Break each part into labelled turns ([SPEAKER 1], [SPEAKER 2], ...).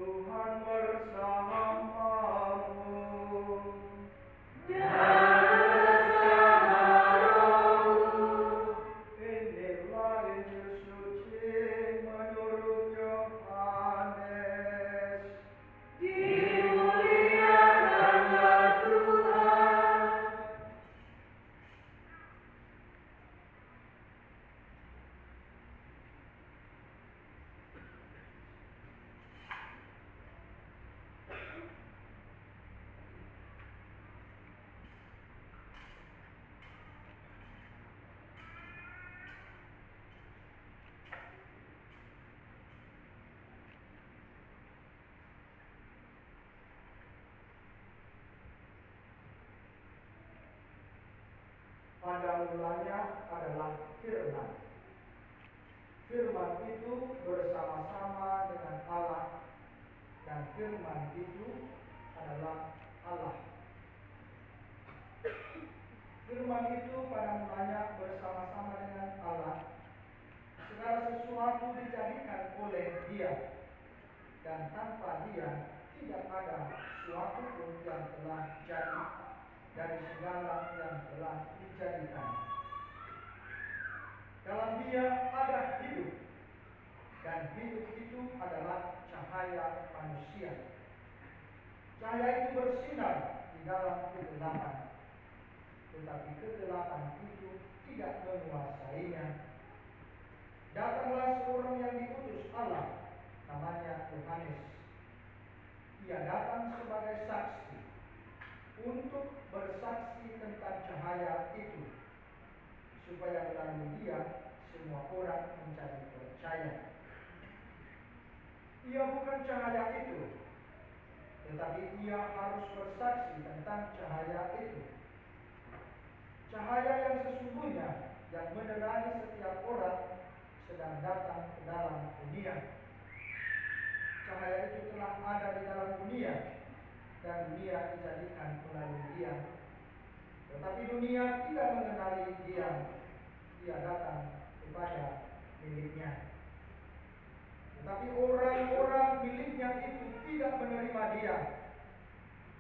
[SPEAKER 1] Tuhan bersamamu. Inilah Injil suci menurut Yohanes.
[SPEAKER 2] Dimuliakanlah Tuhan.
[SPEAKER 1] Pada mulanya adalah firman. Firman itu bersama-sama dengan Allah, dan firman itu adalah Allah. Firman itu pada mulanya bersama-sama dengan Allah. Segala sesuatu dijadikan oleh Dia, dan tanpa Dia tidak ada sesuatu pun yang telah jadi dari segala yang telah dijadikan. Dalam Dia ada hidup, dan hidup itu adalah cahaya manusia. Cahaya itu bersinar di dalam kegelapan, tetapi kegelapan itu tidak menguasainya. Datanglah seorang yang diutus Allah, namanya Yohanes. Ia datang sebagai saksi untuk bersaksi tentang cahaya itu, supaya melalui Dia semua orang menjadi percaya. Ia bukan cahaya itu, tetapi ia harus bersaksi tentang cahaya itu. Cahaya yang sesungguhnya yang menerangi setiap orang sedang datang ke dalam dunia. Cahaya itu telah ada di dalam dunia, dan dunia dijadikan melalui Dia. Tetapi dunia tidak mengenali Dia. Dia datang kepada miliknya, tetapi orang-orang miliknya itu tidak menerima Dia.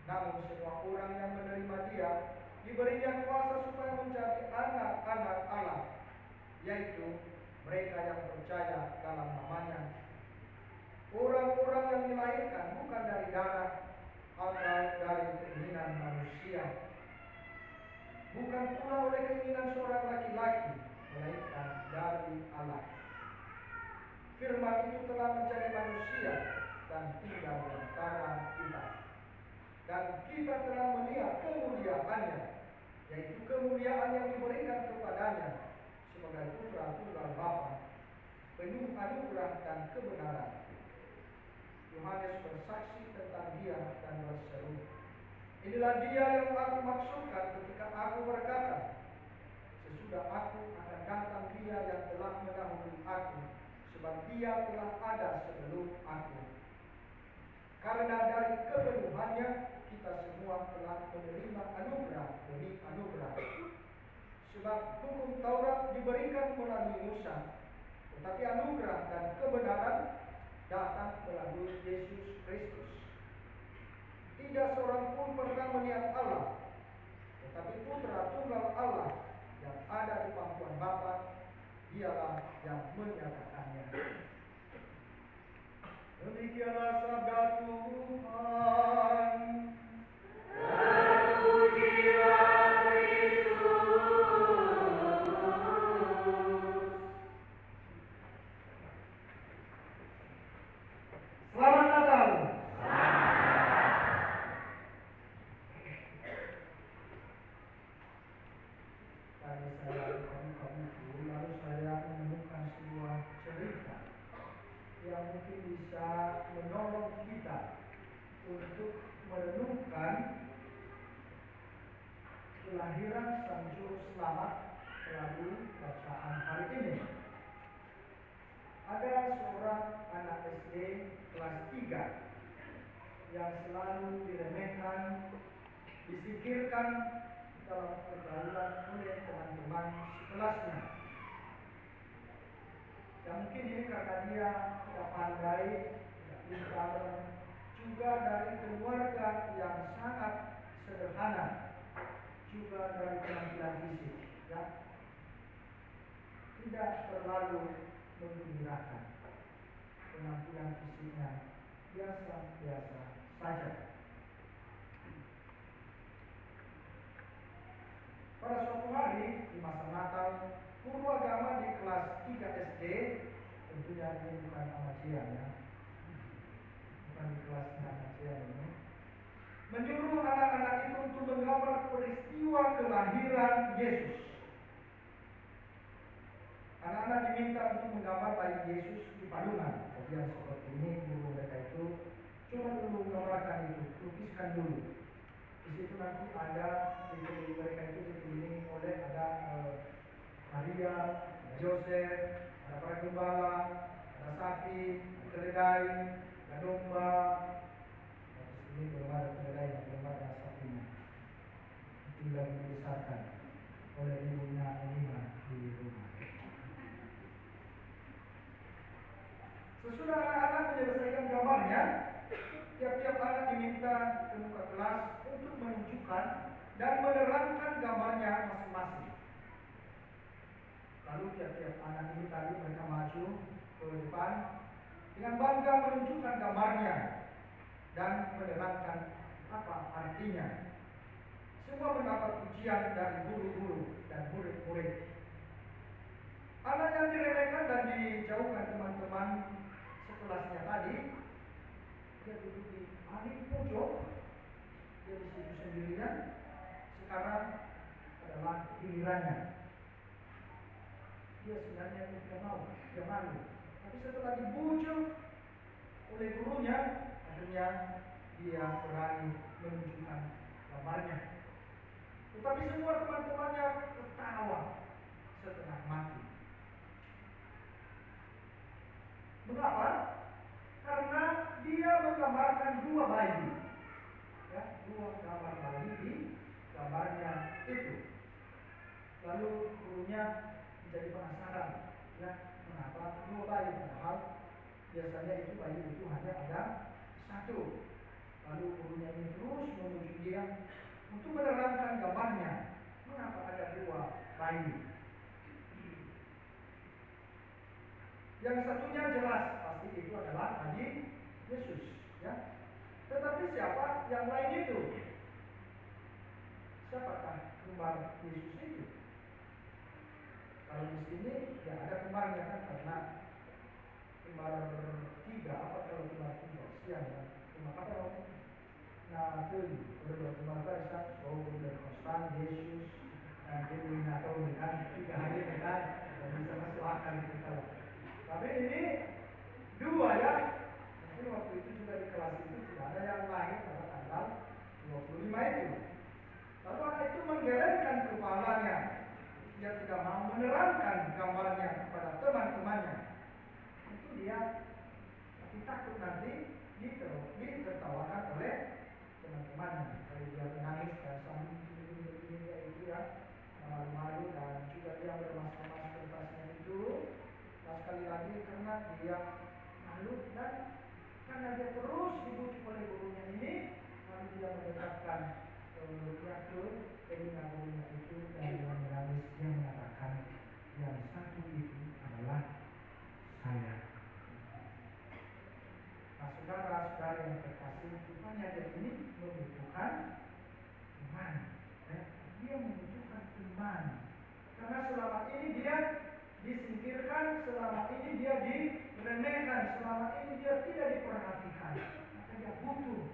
[SPEAKER 1] Namun semua orang yang menerima Dia diberinya kuasa supaya menjadi anak-anak Allah, yaitu mereka yang percaya dalam namanya. Orang-orang yang dilahirkan bukan dari darah atau dari keinginan manusia, bukan pula oleh keinginan seorang laki-laki, melainkan dari Allah. Firman itu telah menjadi manusia dan tinggal di antara kita. Dan kita telah melihat kemuliaannya, yaitu kemuliaan yang diberikan kepadanya sebagai putra tunggal Bapa, penuh anugerah dan kebenaran. Yohanes bersaksi tentang Dia dan berseru, "Inilah Dia yang aku maksudkan ketika aku berkata, sesudah aku akan datang Dia yang telah mendahului aku, sebab Dia telah ada sebelum aku." Karena dari kepenuhannya kita semua telah menerima anugerah demi anugerah. Sebab hukum Taurat diberikan melalui Musa, tetapi anugerah dan kebenaran datang melalui Yesus Kristus. Tidak seorang pun pernah melihat Allah, tetapi Putra Tunggal Allah yang ada di pangkuan Bapa, Dialah yang menyatakannya. Demikianlah sabda Tuhan.
[SPEAKER 2] Terpujilah Kristus.
[SPEAKER 1] Selamat Natal. Tadi saya buka buku, lalu saya menemukan sebuah cerita yang mungkin bisa menolong kita untuk merenungkan kelahiran Sang Juru Selamat melalui bacaan hari ini. Ada seorang anak SD kelas 3 yang selalu diremehkan, disingkirkan dalam pergaulan oleh teman-teman sekelasnya. Dan mungkin ini karena dia tidak pandai, tidak pintar, juga dari keluarga yang sangat sederhana, juga dari penampilan fisik, ya, tidak terlalu menggembirakan. Penampilan fisiknya biasa-biasa saja. Pada suatu hari di masa Natal, guru agama di kelas 3 SD, tentunya ini bukan amajian ya, bukan di kelas amajian ini, menyuruh anak-anak itu untuk menggambar peristiwa kelahiran Yesus. Anak-anak diminta untuk menggambar bayi Yesus di palungan. Jadi yang seperti ini, guru mereka itu coba dulu gambarkan itu, lukiskan dulu. Di situ nanti ada di mereka itu dikelilingi oleh ada Maria, ada Yosef, ada para gembala, ada sapi, ada keledai, ada domba. Nah, di sini belum ada keledai, belum ada sapinya. Tinggal dibesarkan oleh ibunya Elina di rumah. Sesudah anak-anak menyelesaikan gambarnya, tiap-tiap anak diminta ke muka kelas untuk menunjukkan dan menerangkan gambarnya masing-masing. Lalu tiap-tiap anak ini tadi mereka maju ke depan dengan bangga menunjukkan gambarnya dan menerangkan apa artinya. Semua mendapat pujian dari guru-guru dan murid-murid. Anak yang diremehkan dan dijauhkan teman-teman sekelasnya tadi, dia duduk di paling pojok, dia di situ sendirian. Sekarang adalah gilirannya. Dia sebenarnya tidak mau, dia malu. Tapi setelah dibujuk oleh gurunya, akhirnya dia berani menunjukkan gambarnya. Tetapi semua teman-temannya ketawa setengah mati. Mengapa? Karena dia menggambarkan dua bayi, ya, dua gambar bayi di gambarnya itu. Lalu gurunya menjadi penasaran, ya, mengapa dua bayi, padahal biasanya itu bayi itu hanya ada satu. Lalu gurunya ini terus memuji dia untuk menerangkan gambarnya, mengapa ada dua bayi. Yang satunya jelas pasti itu adalah bayi Yesus, ya. Tetapi siapa yang lain itu? Siapakah kembar Yesus itu? Kalau di sini ya ada kembarnya kan, karena kembar tiga, apa kalau kembar tiga siang ya, kembar apa namanya? Nah, itu kembar besar, oh benar konstan Yesus dan Dewi atau dengan 3 hari kan, dan bisa masuk akal itu kalau. Tapi ini dua ya. Mungkin waktu itu juga di kelas itu tidak ada yang lain pada tanggal 25 itu. Lalu anak itu menggelengkan kepalanya. Dia tidak mau menerangkan gambarnya kepada teman-temannya. Itu dia tapi takut nanti ditertawakan oleh teman-temannya. Kalau dia menangis dan sambil begini itu ya, malu-malu, dan juga dia bermas-mas kertasnya itu. Dan sekali lagi karena dia malu dan karena dia terus dibujuk oleh gurunya ini, lalu dia mendekatkan dia ke telinga gurunya itu dan dia menangis. Dia mengatakan, yang satu itu adalah saya. Nah, saudara-saudara yang terkasih, rupanya dia ini membutuhkan teman, ya. Dia membutuhkan teman karena selama ini dia disingkirkan, selama ini dia diremehkan, selama ini dia tidak diperhatikan. Maka dia butuh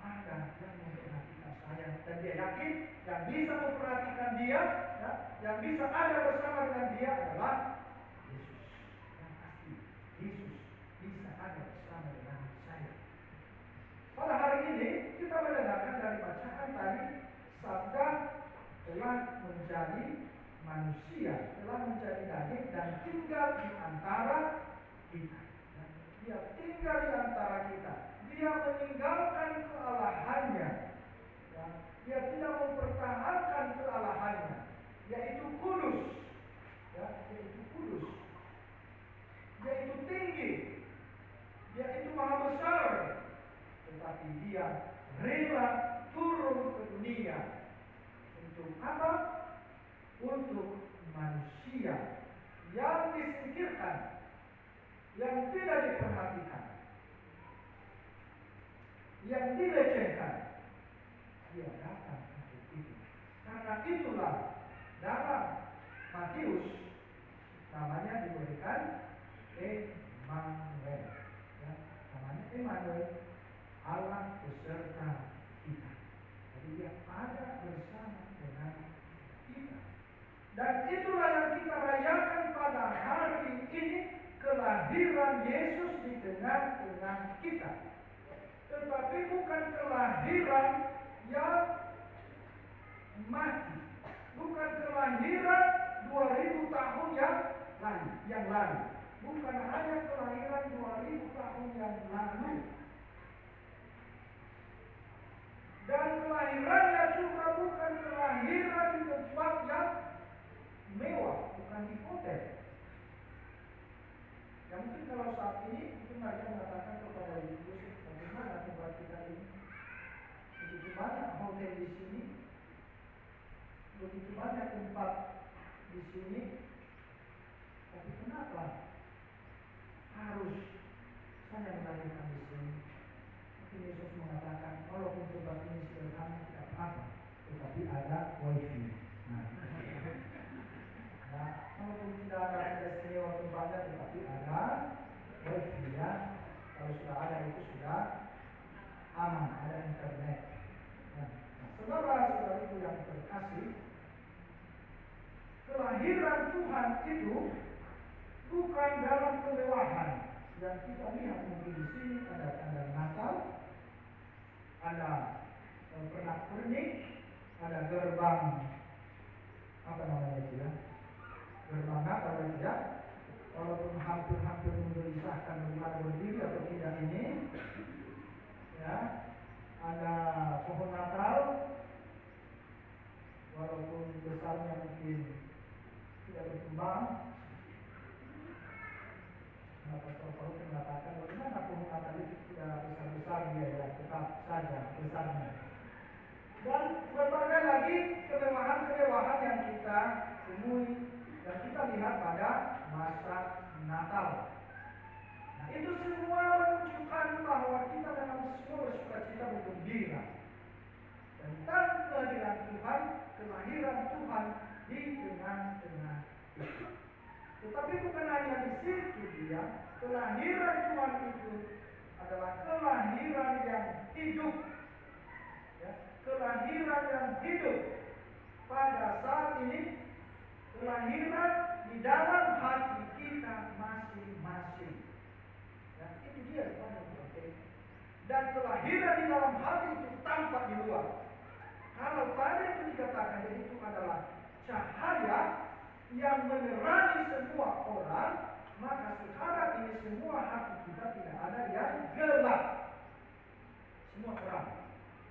[SPEAKER 1] ada yang memperhatikan saya, dan dia yakin yang bisa memperhatikan dia, ya, yang bisa ada bersama dengan dia adalah Yesus. Yang pasti Yesus bisa ada bersama dengan saya. Pada hari ini kita mendengarkan dari bacaan tadi, sabda telah menjadi manusia, telah menjadi daging dan tinggal di antara kita. Dia tinggal di antara kita. Dia meninggalkan kealahannya. Ya. Dia tidak mempertahankan kealahannya, yaitu kudus. Ya, yaitu kudus. Yaitu tinggi. Yaitu maha yang tidak diperhatikan, yang dilecehkan, dia datang untuk itu. Karena itulah dalam Matius namanya diberikan Emmanuel. Ya, namanya Emmanuel, Allah beserta kita. Jadi dia ada bersama dengan kita. Dan itulah yang kita rayakan pada hari ini, kelahiran Yesus di tengah-tengah kita. Tetapi bukan kelahiran yang mati, bukan kelahiran 2000 tahun yang lalu, bukan hanya kelahiran 2000 tahun yang lalu. Dan kelahirannya juga bukan kelahiran di tempat yang mewah, bukan di hotel. Yang mungkin kalau saat ini mungkin Maria mengatakan kepada Ibu Yusuf, bagaimana tempat kita ini? Begitu banyak hotel di sini, begitu banyak tempat di sini, tapi kenapa harus saya melahirkan di sini? Mungkin Yesus mengatakan, walaupun tempat ini sederhana tidak apa-apa, tetapi ada wifi. Nah, walaupun tidak ada istimewa tempatnya, tetapi ada wifi ya. Kalau sudah ada itu sudah aman, ada internet. Nah, saudara-saudariku yang terkasih, kelahiran Tuhan itu bukan dalam kemewahan yang kita lihat. Mungkin di sini ada tanda Natal, ada pernak-pernik, ada gerbang apa namanya itu ya, gerbang Natal itu ya. Walaupun hampir menggelisahkan bagaimana berdiri atau tidak ini, ya, ada pohon Natal, walaupun besarnya mungkin tidak berkembang. Nah, Pastor Paulus mengatakan bagaimana pohon Natal itu tidak besar-besar dia ya, tetap saja besarnya. Dan berbagai lagi kemewahan-kemewahan yang kita temui dan kita lihat pada masa Natal. Nah, itu semua menunjukkan bahwa kita memang semua bersukacita, bergembira tentang kehadiran Tuhan, kelahiran Tuhan di tengah-tengah kita. Tetapi bukan hanya di situ dia, kelahiran Tuhan itu adalah kelahiran yang hidup. Ya, kelahiran yang hidup pada saat ini, kelahiran di dalam hati kita masing-masing. Ya, itu dia yang paling penting. Dan kelahiran di dalam hati itu tampak di luar. Kalau tadi itu dikatakan itu adalah cahaya yang menerangi semua orang, maka sekarang ini semua hati kita tidak ada yang gelap. Semua terang.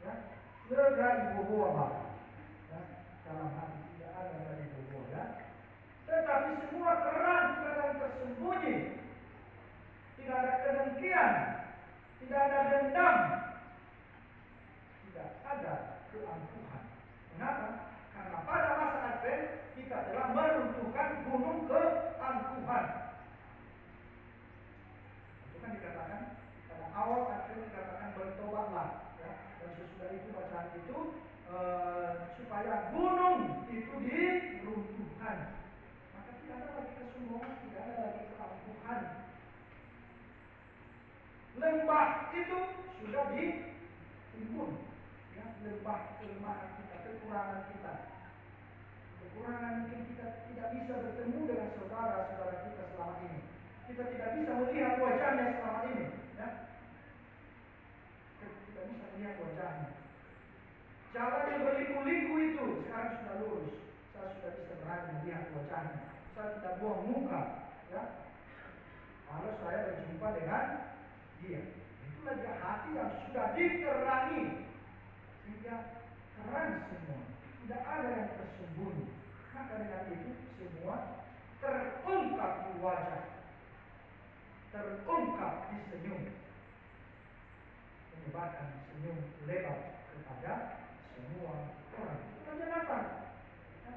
[SPEAKER 1] Ya. Lega ibu bawa, ya, dalam hati tidak ada dari ibu ya. Tetapi semua terang, tidak ada yang tersembunyi, tidak ada kedengkian, tidak ada dendam, tidak ada keangkuhan. Kenapa? Karena pada masa Advent kita telah meruntuhkan gunung keangkuhan. Itu kan dikatakan pada awal Advent dikatakan bertobatlah. Ya. Dan sesudah itu bacaan itu supaya gunung itu diruntuhkan. Maka tidak ada lagi kesombongan, tidak ada lagi keangkuhan. Lembah itu sudah ditimbun. Ya, lembah kelemahan kita, kekurangan kita. Kekurangan mungkin kita tidak bisa bertemu dengan saudara-saudara kita selama ini. Kita tidak bisa melihat wajahnya selama ini. Ya. Tidak bisa melihat wajahnya. Jalan yang berliku-liku itu sekarang sudah lurus. Saya sudah bisa berani melihat wajahnya. Saya tidak buang muka. Ya. Kalau saya berjumpa dengan dia. Itulah dia hati yang sudah diterangi. Sehingga terang semua. Tidak ada yang tersembunyi. Maka dengan itu semua terungkap di wajah. Terungkap di senyum. Menyebabkan senyum lebar kepada semua orang. Itu saja Natal.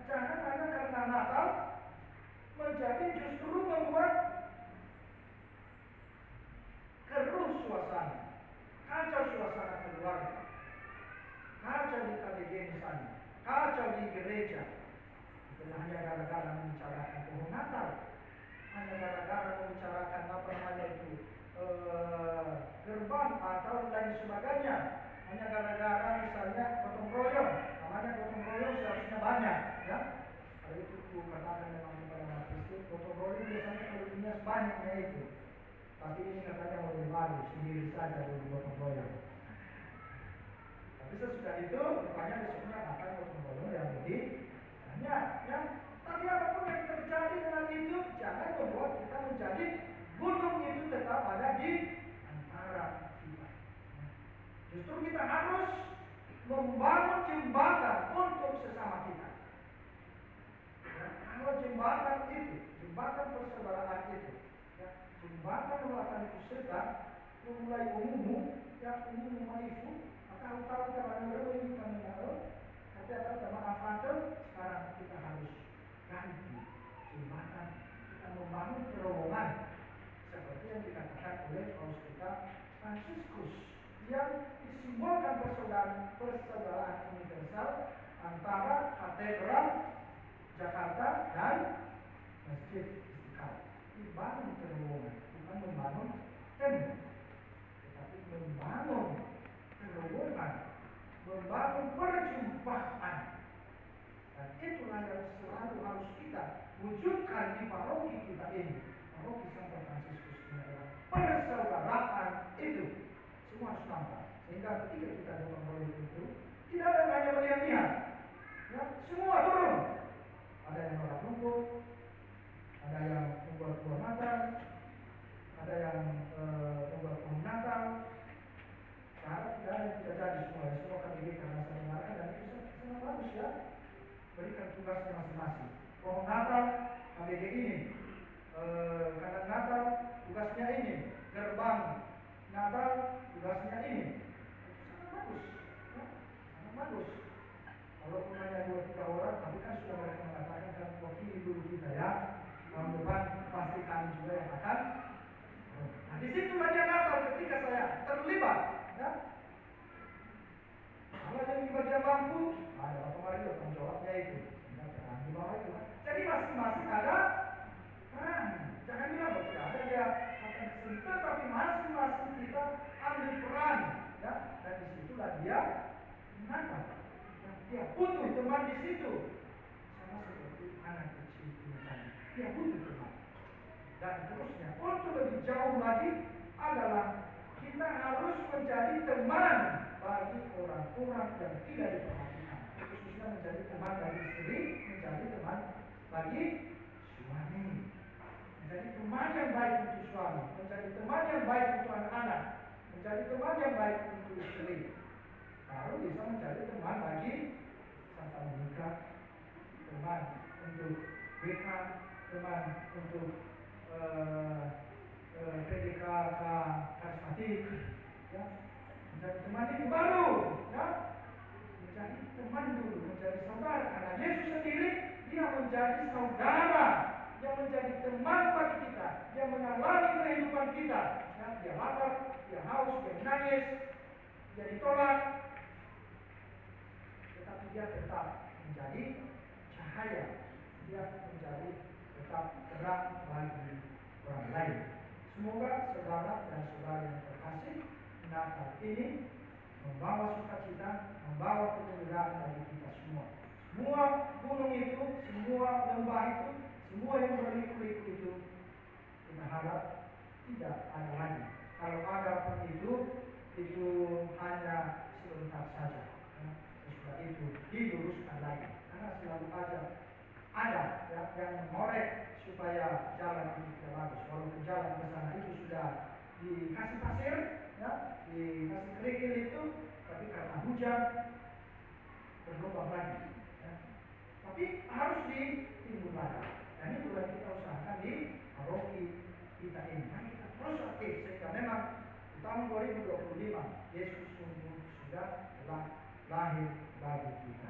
[SPEAKER 1] Jangan hanya karena Natal menjadi justru membuat ini katanya mobil baru, sendiri saja dulu gotong royong. Tapi sesudah itu rupanya besoknya akan gotong royong yang lebih banyak, ya. Tapi apapun yang terjadi dengan itu, jangan membuat kita menjadi gunung itu tetap ada di antara kita. Justru kita harus membangun jembatan untuk sesama kita. Ya, kalau jembatan itu, jembatan persaudaraan itu, ya, jembatan melakukan itu serta memulai umum, ya umum itu, maka tahu cara ini kami tahu, tapi ada maaf sekarang kita harus ganti jembatan, kita membangun terowongan seperti yang dikatakan oleh Paus kita Fransiskus yang disimbolkan persaudaraan universal antara katedral Jakarta dan Masjid Istiqlal. Dibangun terowongan, bukan membangun tembok, tetapi membangun terowongan, membangun perjumpaan. Dan itulah yang selalu harus kita wujudkan di paroki kita ini. Paroki Santo Fransiskus ini adalah persaudaraan itu. Semua harus nampak. Sehingga ketika kita gotong royong itu, tidak ada yang hanya melihat-lihat. Ya, semua turun. Ada yang menolak rumput, ada yang membuat buah natal, ada yang membuat pohon natal. Sekarang tidak ada yang tidak jadi semua KBG karena saya dengarkan dan itu sangat bagus ya. Berikan tugasnya masing-masing. Pohon natal KBG ini, kandang natal tugasnya ini, gerbang natal tugasnya ini. Sangat bagus, ya, sangat bagus. Walaupun hanya 2-3 orang, tapi kan sudah mereka mengatakan kan wakili dulu kita ya. Tahun depan pasti kami juga yang akan. Nah, disitulah dia Natal ketika saya terlibat, ya. Kalau yang di bagian mampu, ada Bapak Mario tanggung jawabnya itu. Di bawah itu. Jadi masing-masing ada peran. Jangan bilang bahwa tidak ada dia akan kesulitan, tapi masing-masing kita ambil peran, ya. Dan disitulah dia Natal. Dia butuh teman di situ, sama seperti anak kecil ini tadi. Dia butuh teman. Dan terusnya, untuk lebih jauh lagi adalah kita harus menjadi teman bagi orang-orang yang tidak diperhatikan. Khususnya menjadi teman bagi istri, menjadi teman bagi suami. Menjadi teman yang baik untuk suami, menjadi teman yang baik untuk anak-anak, menjadi teman yang baik untuk istri. Baru bisa menjadi teman bagi Santa Monica, teman untuk BK, teman untuk PDK karismatik, ya, menjadi teman itu baru, ya, menjadi teman dulu, menjadi saudara. Karena Yesus sendiri dia menjadi saudara, yang menjadi teman bagi kita, yang mengalami kehidupan kita. Ya, dia lapar, dia haus, dia menangis, dia ditolak, tetapi dia tetap menjadi cahaya, dia menjadi tetap terang bagi orang lain. Semoga saudara dan saudara yang terkasih, Natal ini membawa sukacita, membawa kegembiraan bagi kita semua. Semua gunung itu, semua lembah itu, semua yang berliku-liku itu, kita harap tidak ada lagi. Kalau ada pun itu hanya sebentar saja. Sesudah itu diluruskan lagi, karena selalu ada ya, yang mengorek supaya jalan itu tidak bagus. Walaupun jalan ke sana itu sudah dikasih pasir, ya, dikasih kerikil itu, tapi karena hujan berlubang lagi. Ya. Tapi harus ditimbun lagi. Dan itu yang kita usahakan di paroki kita ini. Nah, kita terus aktif sehingga memang di tahun 2025 Yesus sungguh sudah telah lahir bagi kita.